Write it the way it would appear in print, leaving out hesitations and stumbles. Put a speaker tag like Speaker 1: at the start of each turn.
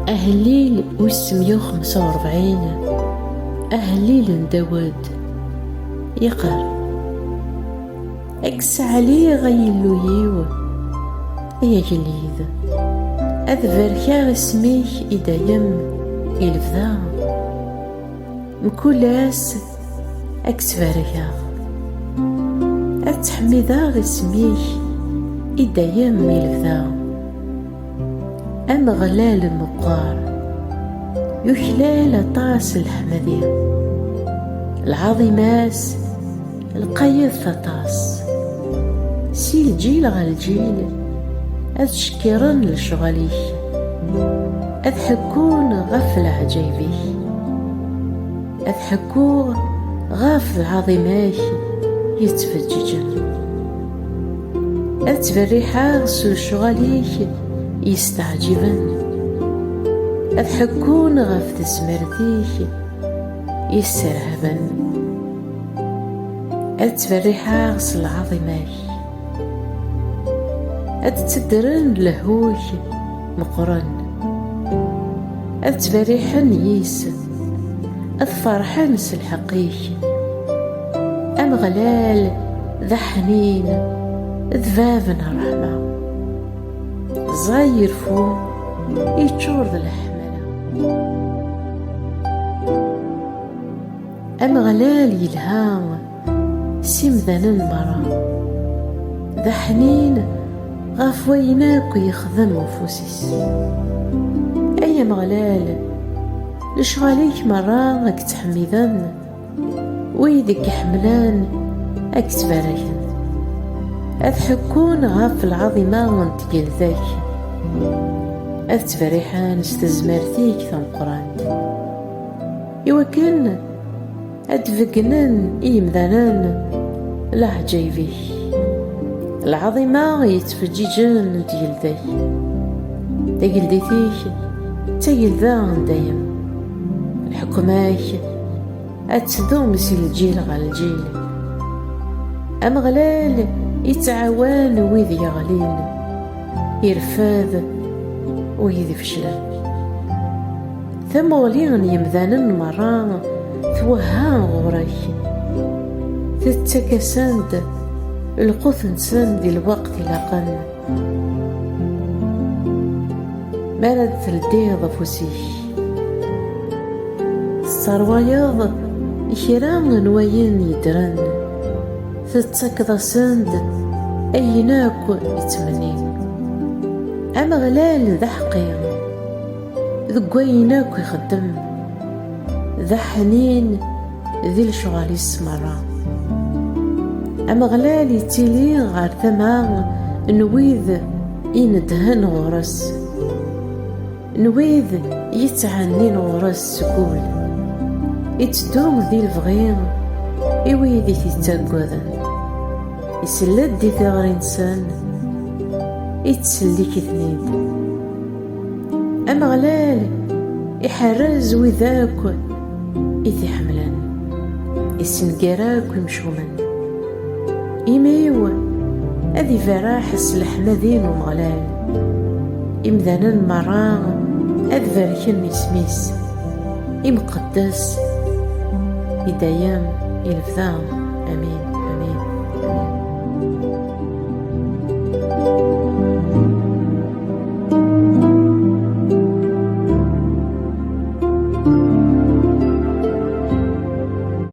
Speaker 1: أهليل 145 أهليل داود يقال أكس علي غيلو يو يا جليد أذبركا اسميك إدايم إلفذا مكولاس أكس فاركا أتحميدا اسميك إدايم إلفذا أم غلال مقار يكلال طاس الحمدية العظيماس القيض ثطاس سي الجيل غا الجيل أذ شكرن لشغاليك أذ حكون غف العجيبيك أذ حكو غاف العظيماك يتفججن أذ تبريحا سو شغاليك يستعجبن أذ حكون غف تسمرتيك يسترهبن أذ تفرحا غس العظيماك أذ تدرن لهوك مقرن أذ تفرحن ييس أذ فرحن سلحقيك أم غلال ذا حنين ذبابن الرحمة زاير فو يتشور ذا الحملة أم غلال يلهام سيمذن المرا ذا حنين غاف ويناك يخدم وفوسيس أي مغلال لشغاليك مرا راك تحميذن ويدك يحملان أك تباركن أذ حكون غاف العظيمة وانت ذاك أذ تفرحان استزمرتيك ثمقران يوكن أدفقنن إيمذنان العجيبي العظيمة يتفججن ديال ذاك ديال ديتيك تايل ذا دايم الحكماك أتدوم سي الجيل غا الجيل أم غلال يتعاون ويذ يغلين يرفاذ ويذ فشلان ثم غلين يمذانن مرا توها غوريك تتكسند القثن سند الوقت لقن مرد تلديض فوسيك الصرواياض إكرام نوين يدرن تتكض سند أيناك يتمنين أما غلال ذا حقير ذقويناك يخدم ذا حنين ذي الشغال السمرة أما غلال يتيلي غار ثما نويذ يندهن غرس نويذ يتعنين غرس سكول يتدوم ذي الفغير إويذي تتاقوذن يسلد دي ثغر إنسان يتسليك ثنيد أما غلال يحرز وذاك إذي حملان يسنقراك ويمشومن إيميو أذي فراحس الحمدين ومغلال إمذانا مرا أذفركن يسميس إمقدس إدايام إلفذام آمين آمين آمين